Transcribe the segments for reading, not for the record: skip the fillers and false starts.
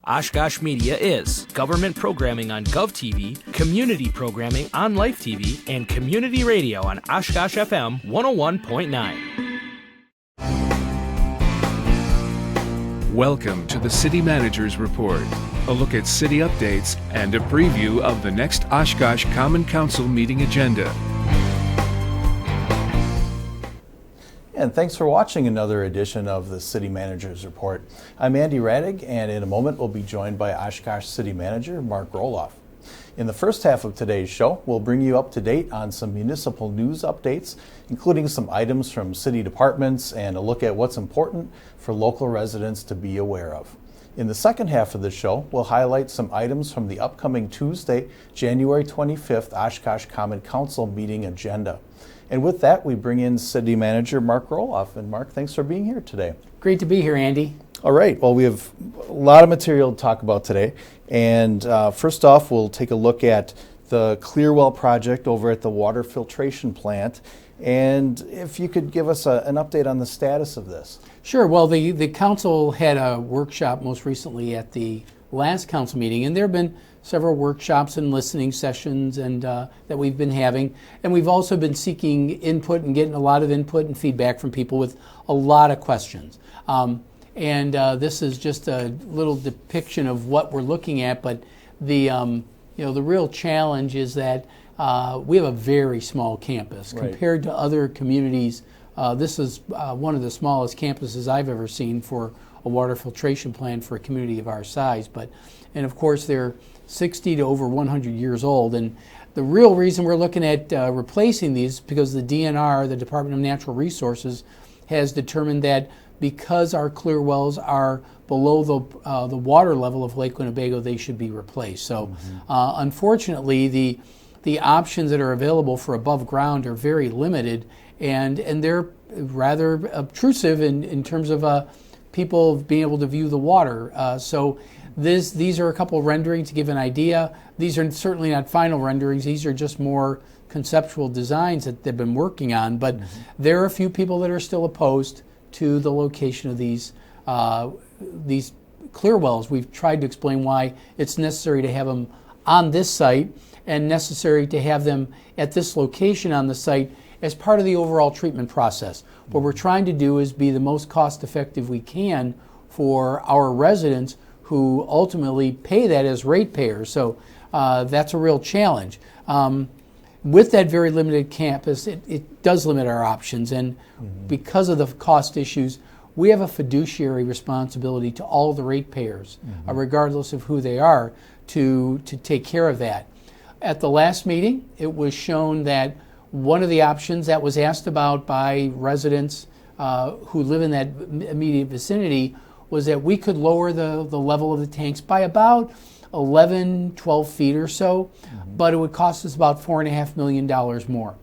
Oshkosh Media is government programming on GovTV, community programming on Life TV, and community radio on Oshkosh FM 101.9. Welcome to the City Manager's Report, a look at city updates and a preview of the next Oshkosh Common Council meeting agenda. And thanks for watching another edition of the City Manager's Report. I'm Andy Radig, and in a moment we'll be joined by Oshkosh City Manager Mark Roloff. In the first half of today's show, we'll bring you up to date on some municipal news updates, including some items from city departments and a look at what's important for local residents to be aware of. In the second half of the show, we'll highlight some items from the upcoming Tuesday, January 25th Oshkosh Common Council meeting agenda. And with that, we bring in City Manager Mark Roloff. And Mark, thanks for being here today. Great to be here, Andy. All right. Well, we have a lot of material to talk about today. And first off, we'll take a look at the Clearwell project over at the water filtration plant. And if you could give us an update on the status of this. Sure. Well, the council had a workshop most recently at the last council meeting, and there have been several workshops and listening sessions and that we've been having. And we've also been seeking input and getting a lot of input and feedback from people with a lot of questions. This is just a little depiction of what we're looking at, but the real challenge is that we have a very small campus. Right. Compared to other communities. This is one of the smallest campuses I've ever seen for a water filtration plant for a community of our size. And of course, they're 60 to over 100 years old. And the real reason we're looking at replacing these is because the DNR, the Department of Natural Resources, has determined that because our clear wells are below the water level of Lake Winnebago, they should be replaced. So unfortunately, the options that are available for above ground are very limited, and they're rather obtrusive in terms of people being able to view the water. These are a couple of renderings to give an idea. These are certainly not final renderings. These are just more conceptual designs that they've been working on. But there are a few people that are still opposed to the location of these clear wells. We've tried to explain why it's necessary to have them on this site and necessary to have them at this location on the site as part of the overall treatment process. What we're trying to do is be the most cost-effective we can for our residents who ultimately pay that as ratepayers. So that's a real challenge. With that very limited campus, it does limit our options. And because of the cost issues, we have a fiduciary responsibility to all the ratepayers, regardless of who they are, to take care of that. At the last meeting, it was shown that one of the options that was asked about by residents who live in that immediate vicinity was that we could lower the level of the tanks by about 11, 12 feet or so, but it would cost us about $4.5 million more.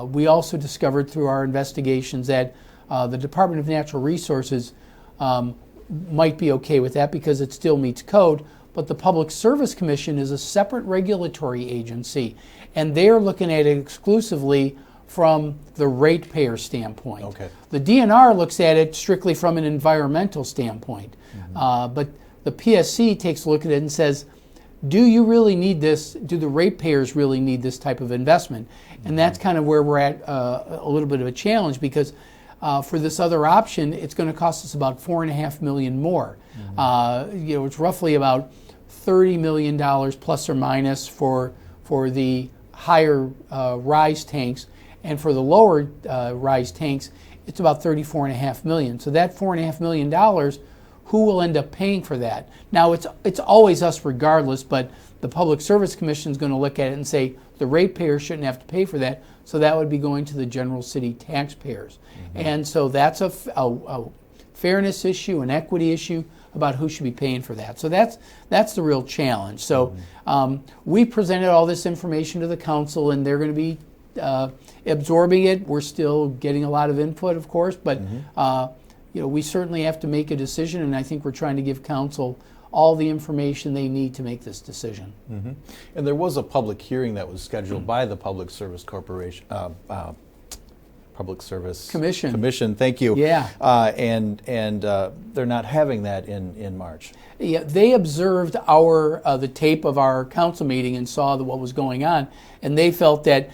We also discovered through our investigations that the Department of Natural Resources might be okay with that because it still meets code, but the Public Service Commission is a separate regulatory agency, and they're looking at it exclusively from the ratepayer standpoint. Okay. The DNR looks at it strictly from an environmental standpoint, but the PSC takes a look at it and says, do you really need this? Do the ratepayers really need this type of investment? And that's kind of where we're at a little bit of a challenge because for this other option, it's going to cost us about $4.5 million more. It's roughly about $30 million plus or minus for the higher rise tanks, and for the lower rise tanks, it's about $34.5 million. So that $4.5 million, who will end up paying for that? Now it's always us regardless, but the Public Service Commission is going to look at it and say the ratepayer shouldn't have to pay for that. So that would be going to the general city taxpayers. And so that's a fairness issue, an equity issue about who should be paying for that. So that's the real challenge. So we presented all this information to the council, and they're going to be absorbing it. We're still getting a lot of input, of course, but we certainly have to make a decision, and I think we're trying to give council all the information they need to make this decision. And there was a public hearing that was scheduled by the Public Service Corporation, Public Service Commission. Thank you. Yeah. And they're not having that in March. Yeah, they observed the tape of our council meeting and saw what was going on, and they felt that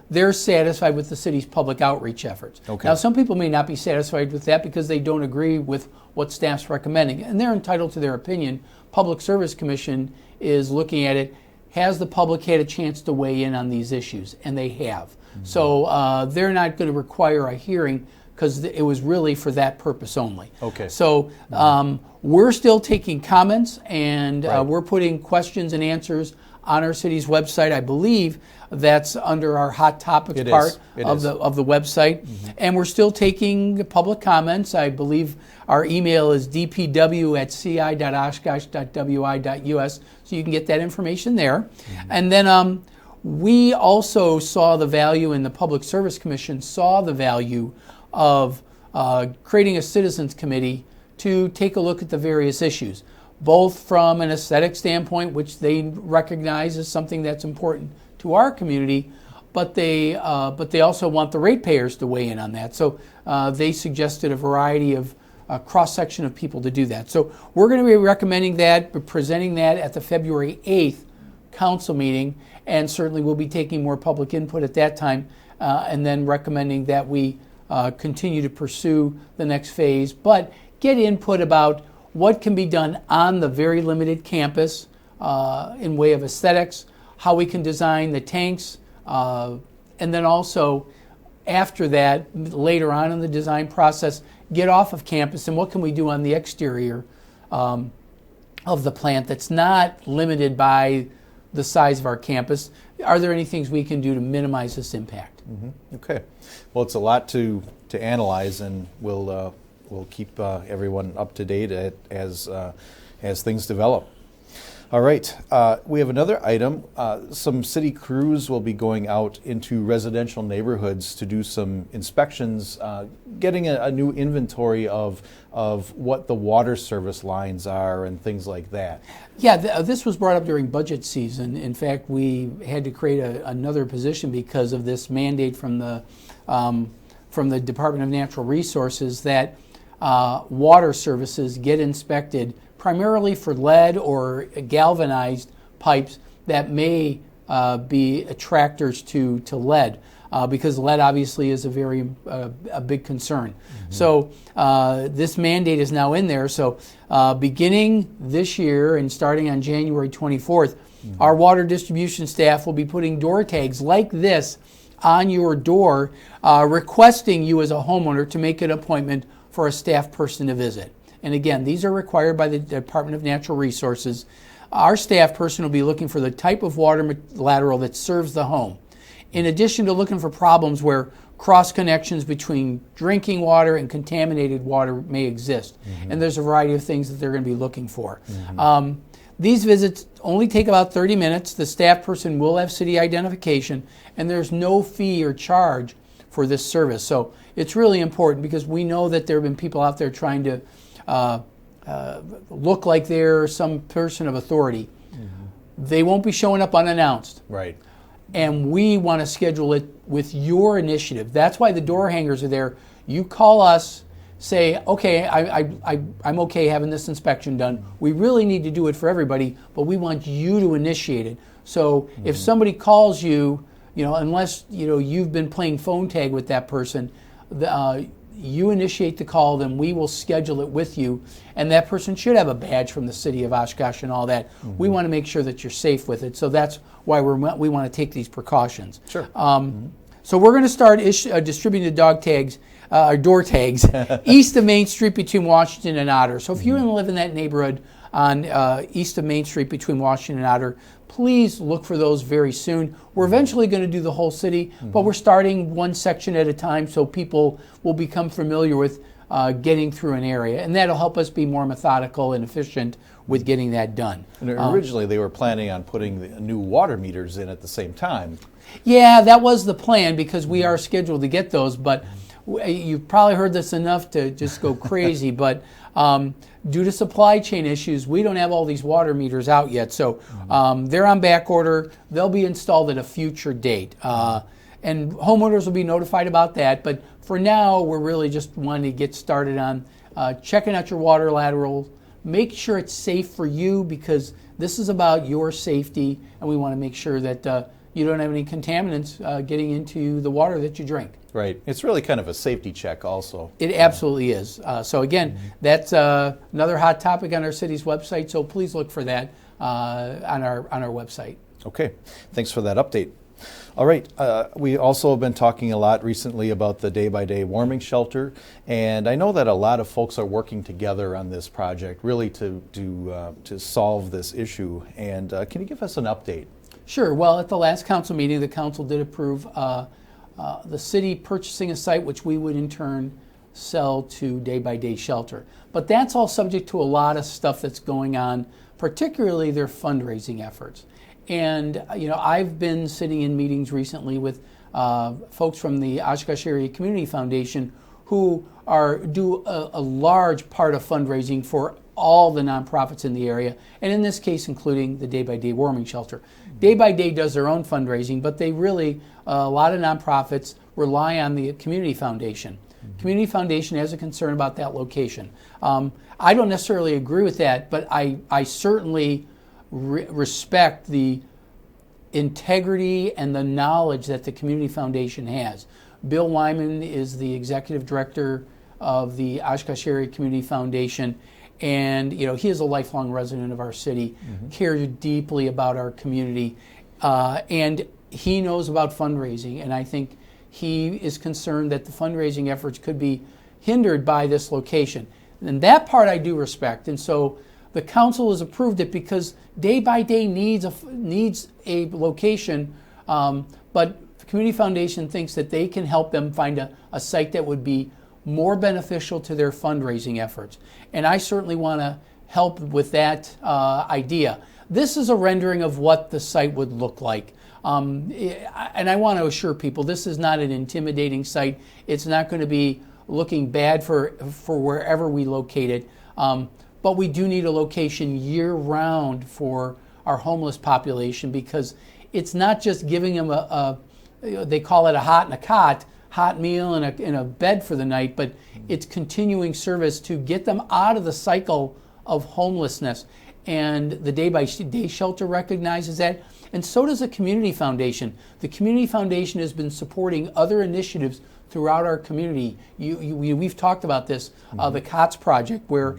they're satisfied with the city's public outreach efforts. Okay. Now, some people may not be satisfied with that because they don't agree with what staff's recommending, and they're entitled to their opinion. Public Service Commission is looking at it. Has the public had a chance to weigh in on these issues? And they have. Mm-hmm. So they're not going to require a hearing because it was really for that purpose only. Okay. So we're still taking comments, and right. We're putting questions and answers on our city's website. I believe that's under our hot topics part of the website. Mm-hmm. And we're still taking public comments. I believe our email is dpw@ci.oshkosh.wi.us, so you can get that information there. Mm-hmm. And then we also saw the value, and the Public Service Commission saw the value of creating a citizens committee to take a look at the various issues, both from an aesthetic standpoint, which they recognize as something that's important to our community, but they also want the ratepayers to weigh in on that. So they suggested a variety of cross-section of people to do that. So we're going to be recommending that, presenting that at the February 8th council meeting, and certainly we'll be taking more public input at that time, and then recommending that we continue to pursue the next phase, but get input about what can be done on the very limited campus in way of aesthetics, how we can design the tanks, and then also after that, later on in the design process, get off of campus and what can we do on the exterior of the plant that's not limited by the size of our campus. Are there any things we can do to minimize this impact? Mm-hmm. Okay. Well, it's a lot to analyze, and we'll keep everyone up to date as things develop. All right. We have another item. Some city crews will be going out into residential neighborhoods to do some inspections, getting a new inventory of what the water service lines are and things like that. Yeah, this was brought up during budget season. In fact, we had to create another position because of this mandate from the Department of Natural Resources that water services get inspected primarily for lead or galvanized pipes that may be attractors to lead, because lead obviously is a big concern. Mm-hmm. So this mandate is now in there. So beginning this year and starting on January 24th, mm-hmm. our water distribution staff will be putting door tags like this on your door, requesting you as a homeowner to make an appointment for a staff person to visit. And again, these are required by the Department of Natural Resources. Our staff person will be looking for the type of water lateral that serves the home. In addition to looking for problems where cross connections between drinking water and contaminated water may exist. Mm-hmm. And there's a variety of things that they're going to be looking for. Mm-hmm. These visits only take about 30 minutes. The staff person will have city identification, and there's no fee or charge for this service. So it's really important because we know that there have been people out there trying to look like they're some person of authority. Mm-hmm. They won't be showing up unannounced. Right. And we want to schedule it with your initiative. That's why the door hangers are there. You call us, say, okay, I'm okay having this inspection done. We really need to do it for everybody, but we want you to initiate it. So mm-hmm. if somebody calls you, unless you've been playing phone tag with that person, you initiate the call, then we will schedule it with you, and that person should have a badge from the city of Oshkosh and all that. Mm-hmm. We want to make sure that you're safe with it, so that's why we want to take these precautions. Sure. Mm-hmm. So we're going to start distributing the door tags east of Main Street between Washington and Otter. So if you live in that neighborhood on east of Main Street between Washington and Otter, please look for those very soon. We're eventually going to do the whole city, but we're starting one section at a time so people will become familiar with getting through an area. And that'll help us be more methodical and efficient with getting that done. And originally they were planning on putting the new water meters in at the same time. Yeah, that was the plan because we are scheduled to get those, but you've probably heard this enough to just go crazy, but due to supply chain issues, we don't have all these water meters out yet. So they're on back order. They'll be installed at a future date. And homeowners will be notified about that. But for now, we're really just wanting to get started on checking out your water lateral. Make sure it's safe for you, because this is about your safety, and we want to make sure that you don't have any contaminants getting into the water that you drink. Right. It's really kind of a safety check also. It absolutely is. So again, that's another hot topic on our city's website, so please look for that on our website. Okay. Thanks for that update. All right. We also have been talking a lot recently about the day-by-day warming shelter, and I know that a lot of folks are working together on this project, really to solve this issue. And can you give us an update? Sure. Well, at the last council meeting, the council did approve the city purchasing a site which we would in turn sell to day-by-day shelter. But that's all subject to a lot of stuff that's going on, particularly their fundraising efforts. And I've been sitting in meetings recently with folks from the Oshkosh Area Community Foundation who do a large part of fundraising for all the nonprofits in the area, and in this case including the Day-by-Day Warming Shelter. Day-by-Day does their own fundraising, but they really, a lot of nonprofits rely on the Community Foundation. Community Foundation has a concern about that location. I don't necessarily agree with that, but I certainly respect the integrity and the knowledge that the Community Foundation has. Bill Wyman is the executive director of the Oshkosh Area Community Foundation, and he is a lifelong resident of our city, cares deeply about our community, and he knows about fundraising, and I think he is concerned that the fundraising efforts could be hindered by this location. And that part I do respect, and so the council has approved it because Day-by-Day needs a location, but the Community Foundation thinks that they can help them find a site that would be more beneficial to their fundraising efforts. And I certainly want to help with that idea. This is a rendering of what the site would look like. And I want to assure people this is not an intimidating site. It's not going to be looking bad for wherever we locate it. But we do need a location year-round for our homeless population, because it's not just giving them they call it a hot and a cot, hot meal and a bed for the night, but it's continuing service to get them out of the cycle of homelessness. And the Day-by-Day shelter recognizes that, and so does the Community Foundation. The Community Foundation has been supporting other initiatives throughout our community. We've talked about this, the COTS project, where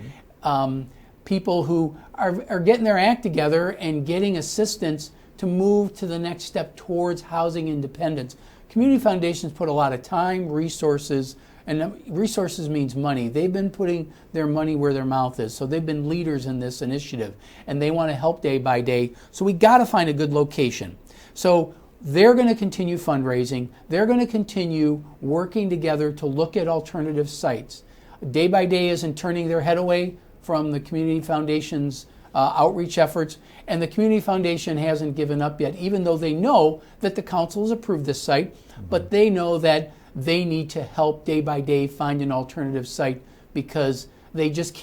people who are getting their act together and getting assistance to move to the next step towards housing independence. Community Foundations put a lot of time, resources, and resources means money. They've been putting their money where their mouth is, so they've been leaders in this initiative, and they want to help Day-by-Day. So we got to find a good location. So they're going to continue fundraising. They're going to continue working together to look at alternative sites. Day-by-Day isn't turning their head away from the Community Foundation's outreach efforts, and the Community Foundation hasn't given up yet, even though they know that the council has approved this site, but they know that they need to help Day-by-Day find an alternative site, because they just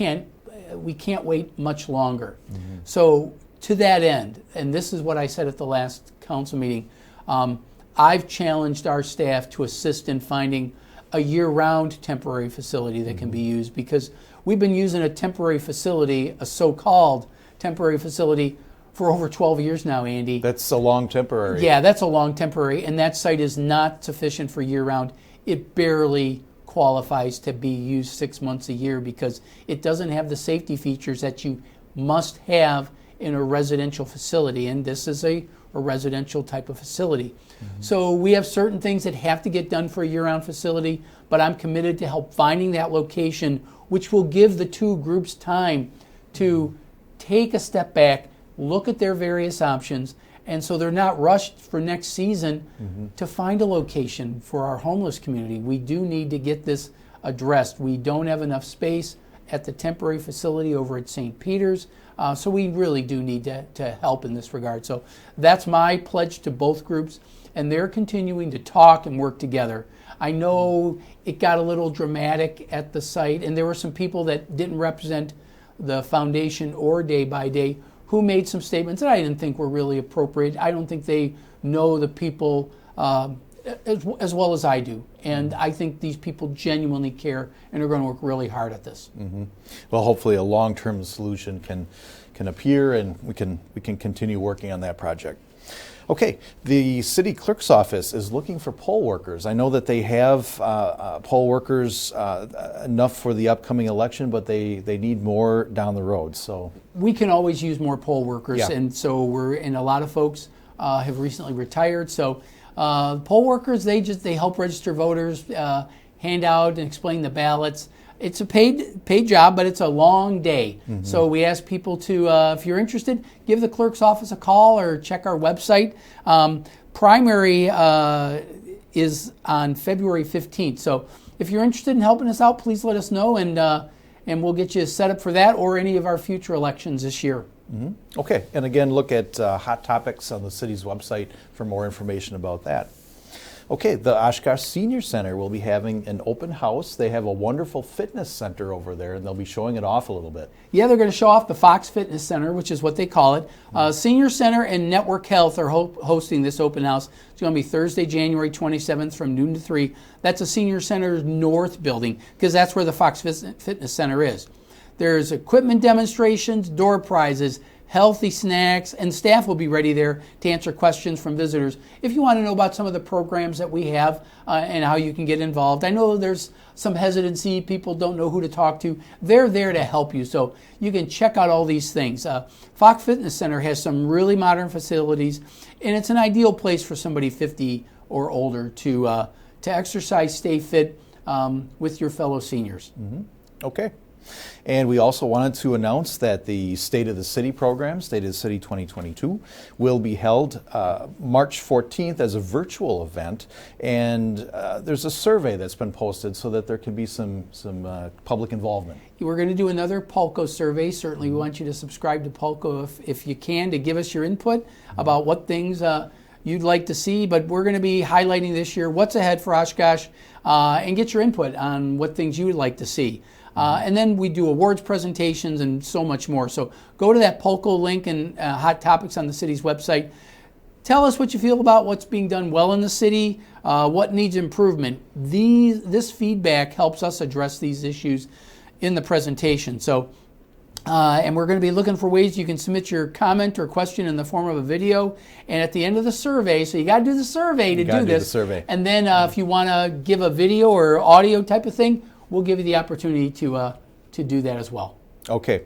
we can't wait much longer. So to that end, and this is what I said at the last council meeting, I've challenged our staff to assist in finding a year-round temporary facility that can be used, because we've been using a temporary facility, a so-called temporary facility, for over 12 years now, Andy. That's a long temporary. Yeah, that's a long temporary, and that site is not sufficient for year-round. It barely qualifies to be used 6 months a year, because it doesn't have the safety features that you must have in a residential facility, and this is a residential type of facility. So we have certain things that have to get done for a year-round facility, but I'm committed to help finding that location, which will give the two groups time to take a step back, look at their various options, and so they're not rushed for next season to find a location for our homeless community. We do need to get this addressed. We don't have enough space at the temporary facility over at St. Peter's, so we really do need to help in this regard. So that's my pledge to both groups, and they're continuing to talk and work together. I know it got a little dramatic at the site, and there were some people that didn't represent the foundation or Day-by-Day who made some statements that I didn't think were really appropriate. I don't think they know the people as well as I do. And I think these people genuinely care and are going to work really hard at this. Well, hopefully a long-term solution can appear, and we can continue working on that project. Okay, the city clerk's office is looking for poll workers. I know that they have poll workers enough for the upcoming election, but they need more down the road. So we can always use more poll workers, Yeah. and so a lot of folks have recently retired. So poll workers, they help register voters, hand out and explain the ballots. It's a paid job, but it's a long day. So we ask people to, if you're interested, give the clerk's office a call or check our website. Primary is on February 15th. So if you're interested in helping us out, please let us know, and we'll get you set up for that or any of our future elections this year. Okay, and again, look at Hot Topics on the city's website for more information about that. Okay, the Oshkosh Senior Center will be having an open house. They have a wonderful fitness center over there, and they'll be showing it off a little bit. Yeah, they're going to show off the Fox Fitness Center, which is what they call it. Senior Center and Network Health are hosting this open house. It's going to be Thursday, January 27th from noon to 3. That's a Senior Center's North building, because that's where the Fox Fitness Center is. There's equipment demonstrations, door prizes, healthy snacks, and staff will be ready there to answer questions from visitors. If you want to know about some of the programs that we have and how you can get involved, I know there's some hesitancy, people don't know who to talk to. They're there to help you, so you can check out all these things. Fox Fitness Center has some really modern facilities, and it's an ideal place for somebody 50 or older to exercise, stay fit with your fellow seniors. Okay. And we also wanted to announce that the State of the City program, State of the City 2022, will be held March 14th as a virtual event. And there's a survey that's been posted so that there can be some public involvement. We're going to do another Pulco survey. Certainly we want you to subscribe to Pulco if you can, to give us your input about what things you'd like to see. But we're going to be highlighting this year what's ahead for Oshkosh and get your input on what things you would like to see. And then we do awards presentations and so much more. So go to that Pulco link and Hot Topics on the city's website. Tell us what you feel about what's being done well in the city, what needs improvement. This feedback helps us address these issues in the presentation. So, and we're going to be looking for ways you can submit your comment or question in the form of a video. And at the end of the survey, so you got to do the survey to do this. And then if you want to give a video or audio type of thing, we'll give you the opportunity to do that as well. Okay.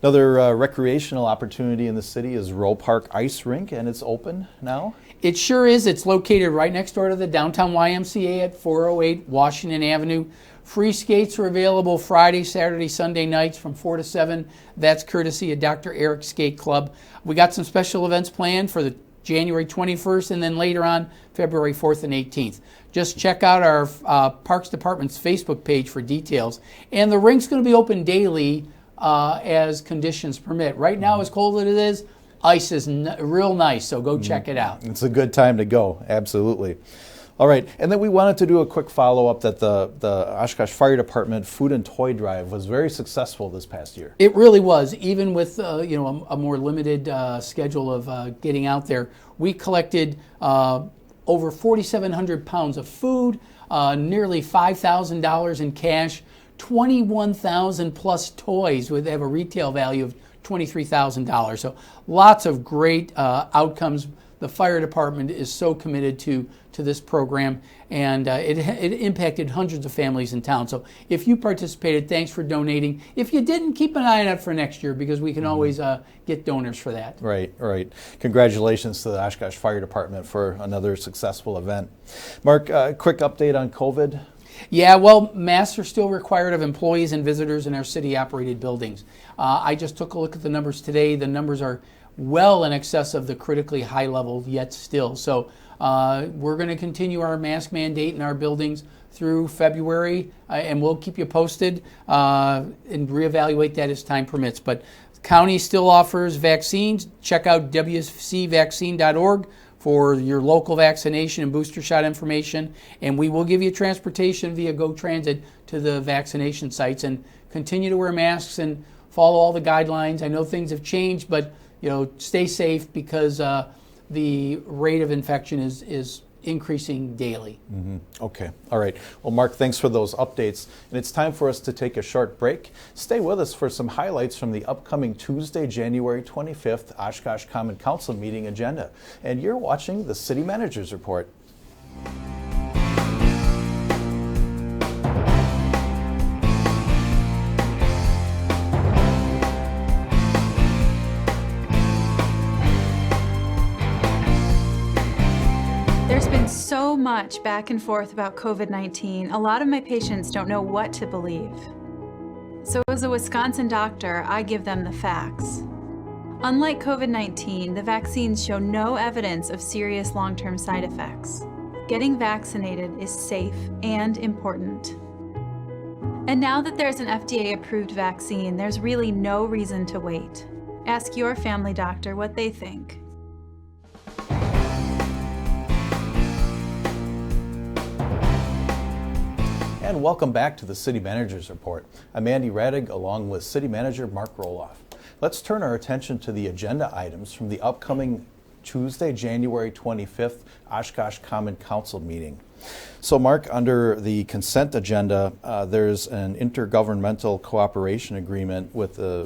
Another recreational opportunity in the city is Roe Park Ice Rink, and it's open now. It sure is. It's located right next door to the downtown YMCA at 408 Washington Avenue. Free skates are available Friday, Saturday, Sunday nights from 4 to 7. That's courtesy of Dr. Eric Skate Club. We got some special events planned for the January 21st and then later on February 4th and 18th. Just check out our Parks Department's Facebook page for details. And the rink's going to be open daily as conditions permit. Right now, as cold as it is, ice is real nice, so go check it out. It's a good time to go, absolutely. All right, and then we wanted to do a quick follow-up that the Oshkosh Fire Department Food and Toy Drive was very successful this past year. It really was, even with a more limited schedule of getting out there. We collected over 4,700 pounds of food, nearly $5,000 in cash, 21,000 plus toys would have a retail value of $23,000. So lots of great outcomes. The fire department is so committed to this program, and it impacted hundreds of families in town. So if you participated, thanks for donating. If you didn't, keep an eye out for next year, because we can always get donors for that. Right. Congratulations to the Oshkosh Fire Department for another successful event. Mark, quick update on COVID. Yeah, well, masks are still required of employees and visitors in our city-operated buildings. I just took a look at the numbers today. The numbers are well in excess of the critically high level yet still. So we're going to continue our mask mandate in our buildings through February, and we'll keep you posted and reevaluate that as time permits. But the county still offers vaccines. Check out wcvaccine.org for your local vaccination and booster shot information, and we will give you transportation via Go Transit to the vaccination sites. And continue to wear masks and follow all the guidelines. I know things have changed, but stay safe, because the rate of infection is increasing daily. Okay. All right. Well, Mark, thanks for those updates. And it's time for us to take a short break. Stay with us for some highlights from the upcoming Tuesday, January 25th Oshkosh Common Council meeting agenda. And you're watching the City Manager's Report. There's been so much back and forth about COVID-19, a lot of my patients don't know what to believe. So as a Wisconsin doctor, I give them the facts. Unlike COVID-19, the vaccines show no evidence of serious long-term side effects. Getting vaccinated is safe and important. And now that there's an FDA-approved vaccine, there's really no reason to wait. Ask your family doctor what they think. And welcome back to the City Manager's Report. I'm Andy Radig along with City Manager Mark Roloff. Let's turn our attention to the agenda items from the upcoming Tuesday, January 25th Oshkosh Common Council meeting. So Mark, under the consent agenda, there's an intergovernmental cooperation agreement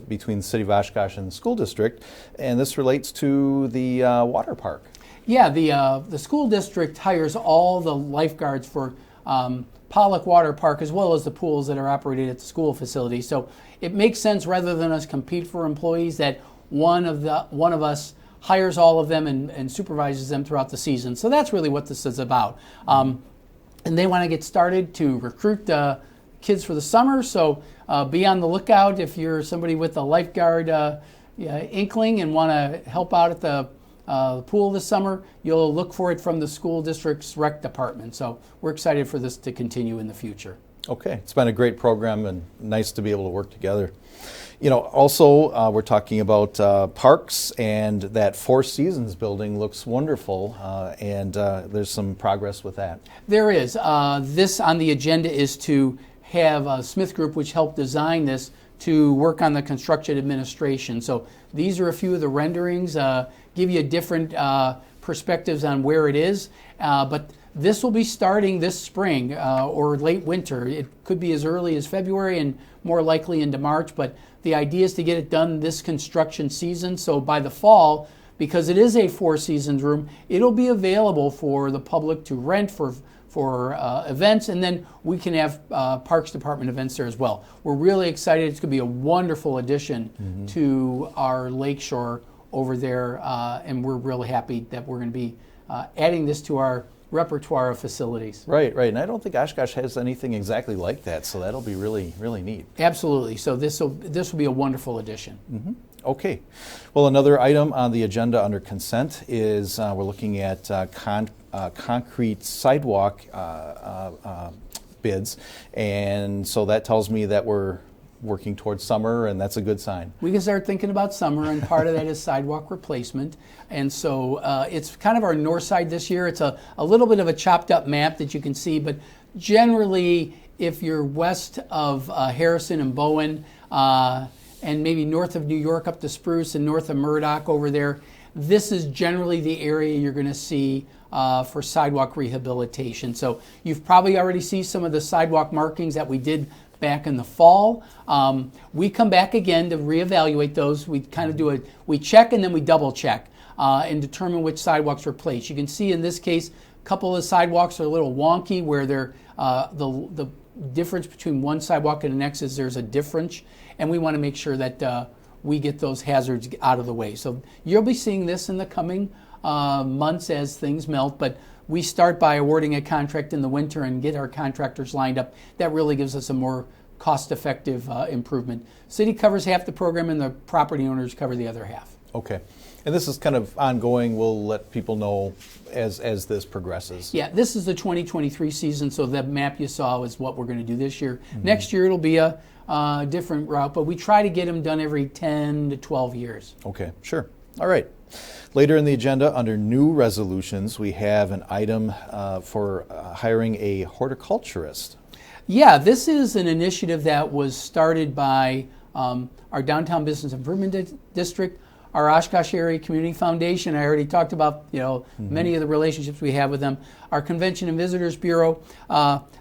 between the City of Oshkosh and the school district, and this relates to the water park. Yeah, the school district hires all the lifeguards for Pollock Water Park as well as the pools that are operated at the school facility. So it makes sense, rather than us compete for employees, that one of us hires all of them and supervises them throughout the season. So that's really what this is about. And they want to get started to recruit kids for the summer. So be on the lookout if you're somebody with a lifeguard inkling and want to help out at the pool this summer. You'll look for it from the school district's rec department. So we're excited for this to continue in the future. Okay, it's been a great program and nice to be able to work together. You know, also we're talking about parks, and that Four Seasons building looks wonderful, and there's some progress with that. There is. This on the agenda is to have Smith Group, which helped design this, to work on the construction administration. So these are a few of the renderings, give you different perspectives on where it is, but this will be starting this spring or late winter. It could be as early as February and more likely into March, but the idea is to get it done this construction season. So by the fall, because it is a Four Seasons room, it'll be available for the public to rent for events, and then we can have Parks Department events there as well. We're really excited. It's going to be a wonderful addition to our lakeshore over there, and we're really happy that we're going to be adding this to our repertoire of facilities. Right. And I don't think Oshkosh has anything exactly like that, so that'll be really, really neat. Absolutely. So this will be a wonderful addition. Okay. Well, another item on the agenda under consent is we're looking at concrete sidewalk bids, and so that tells me that we're working towards summer, and that's a good sign. We can start thinking about summer, and part of that is sidewalk replacement. And so it's kind of our north side this year. It's a little bit of a chopped up map that you can see, but generally if you're west of Harrison and Bowen, and maybe north of New York up to Spruce and north of Murdoch over there, this is generally the area you're going to see for sidewalk rehabilitation. So you've probably already seen some of the sidewalk markings that we did back in the fall. We come back again to reevaluate those. We kind of we check and then we double check and determine which sidewalks replace. You can see in this case, a couple of sidewalks are a little wonky where they're the difference between one sidewalk and the next is there's a difference, and we want to make sure that we get those hazards out of the way. So you'll be seeing this in the coming months as things melt, but we start by awarding a contract in the winter and get our contractors lined up. That really gives us a more cost-effective improvement. City covers half the program and the property owners cover the other half. Okay. And this is kind of ongoing. We'll let people know as this progresses. Yeah, this is the 2023 season, so the map you saw is what we're going to do this year. Next year it'll be a different route, but we try to get them done every 10 to 12 years. Okay, sure. All right. Later in the agenda, under new resolutions, we have an item for hiring a horticulturist. Yeah, this is an initiative that was started by our Downtown Business Improvement District, our Oshkosh Area Community Foundation. I already talked about many of the relationships we have with them. Our Convention and Visitors Bureau.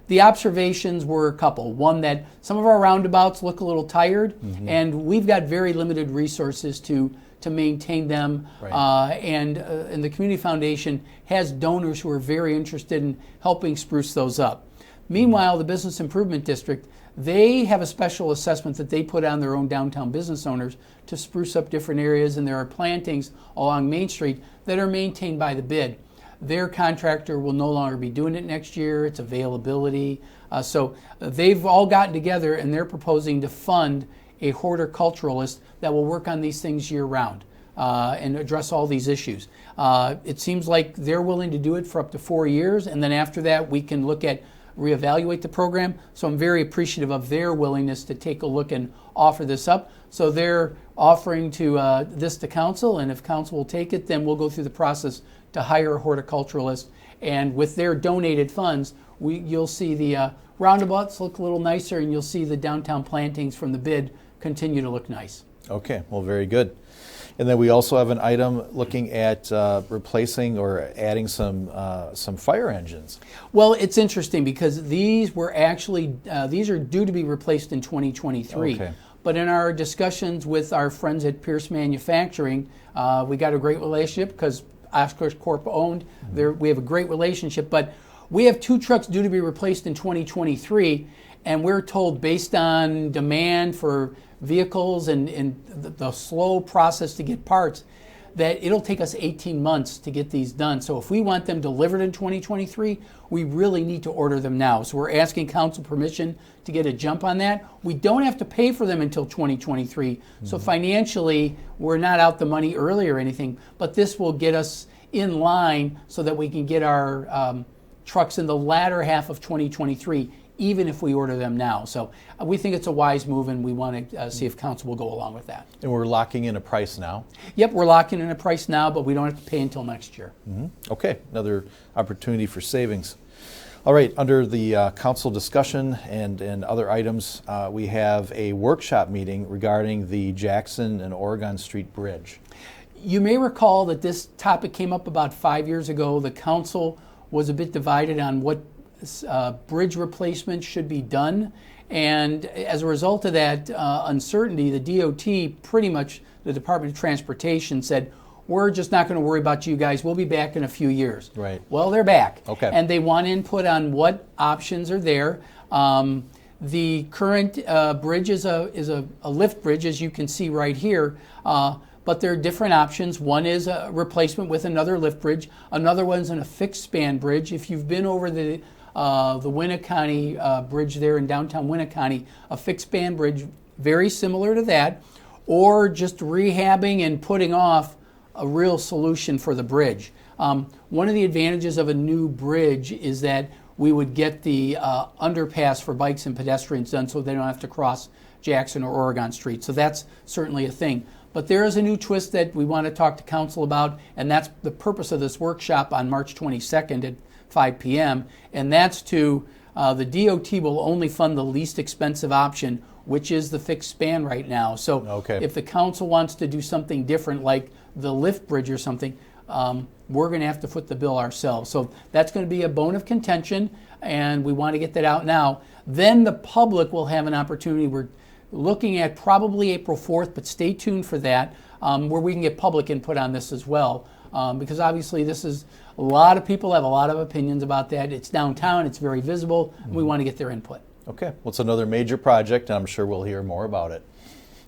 The observations were a couple. One, that some of our roundabouts look a little tired, and we've got very limited resources to maintain them. Right. And the Community Foundation has donors who are very interested in helping spruce those up. Meanwhile, the Business Improvement District, they have a special assessment that they put on their own downtown business owners to spruce up different areas, and there are plantings along Main Street that are maintained by the bid. Their contractor will no longer be doing it next year. It's availability. So they've all gotten together, and they're proposing to fund a horticulturalist that will work on these things year-round and address all these issues. It seems like they're willing to do it for up to 4 years, and then after that we can look at reevaluate the program. So I'm very appreciative of their willingness to take a look and offer this up. So they're offering this to council, and if council will take it, then we'll go through the process to hire a horticulturalist. And with their donated funds, you'll see the roundabouts look a little nicer, and you'll see the downtown plantings from the bid continue to look nice. Okay, well, very good. And then we also have an item looking at replacing or adding some fire engines. Well, it's interesting because these were actually these are due to be replaced in 2023. Okay. But in our discussions with our friends at Pierce Manufacturing, we got a great relationship because Oshkosh Corp owned. We have a great relationship, but we have 2 trucks due to be replaced in 2023, and we're told based on demand for vehicles and the slow process to get parts, that it'll take us 18 months to get these done. So if we want them delivered in 2023, we really need to order them now. So we're asking council permission to get a jump on that. We don't have to pay for them until 2023. So financially, we're not out the money early or anything, but this will get us in line so that we can get our trucks in the latter half of 2023, even if we order them now. So we think it's a wise move, and we want to see if council will go along with that. And we're locking in a price now? Yep, we're locking in a price now, but we don't have to pay until next year. Okay, another opportunity for savings. All right, under the council discussion and other items, we have a workshop meeting regarding the Jackson and Oregon Street Bridge. You may recall that this topic came up about 5 years ago. The council was a bit divided on what bridge replacement should be done, and as a result of that uncertainty, the DOT, pretty much the Department of Transportation, said, we're just not going to worry about you guys. We'll be back in a few years. Right. Well, they're back. Okay. And they want input on what options are there. The current bridge is a lift bridge, as you can see right here. But there are different options. One is a replacement with another lift bridge. Another one's a fixed span bridge. If you've been over the Winneconne bridge there in downtown Winneconne, a fixed span bridge, very similar to that, or just rehabbing and putting off a real solution for the bridge. One of the advantages of a new bridge is that we would get the underpass for bikes and pedestrians done so they don't have to cross Jackson or Oregon Street. So that's certainly a thing. But there is a new twist that we want to talk to council about, and that's the purpose of this workshop on March 22nd at 5 p.m., and that's the DOT will only fund the least expensive option, which is the fixed span right now. So if the council wants to do something different, like the lift bridge or something, we're going to have to foot the bill ourselves. So that's going to be a bone of contention, and we want to get that out now. Then the public will have an opportunity. We're looking at probably April 4th, but stay tuned for that, where we can get public input on this as well. Because obviously this is, a lot of people have a lot of opinions about that. It's downtown, it's very visible, and we want to get their input. Okay, well, it's another major project, and I'm sure we'll hear more about it.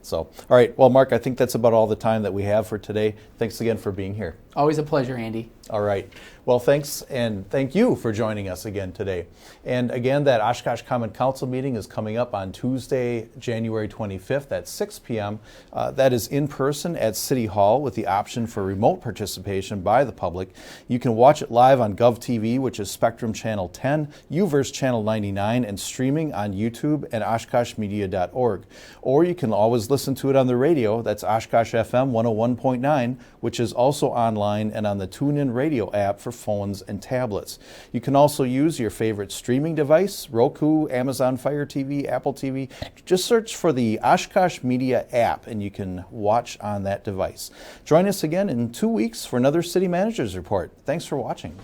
So, all right, well, Mark, I think that's about all the time that we have for today. Thanks again for being here. Always a pleasure, Andy. All right. Well, thanks, and thank you for joining us again today. And again, that Oshkosh Common Council meeting is coming up on Tuesday, January 25th at 6 p.m. That is in person at City Hall with the option for remote participation by the public. You can watch it live on GovTV, which is Spectrum Channel 10, UVerse Channel 99, and streaming on YouTube and OshkoshMedia.org. Or you can always listen to it on the radio. That's Oshkosh FM 101.9, which is also online and on the TuneIn Radio app for phones and tablets. You can also use your favorite streaming device, Roku, Amazon Fire TV, Apple TV. Just search for the Oshkosh Media app and you can watch on that device. Join us again in 2 weeks for another City Managers Report. Thanks for watching.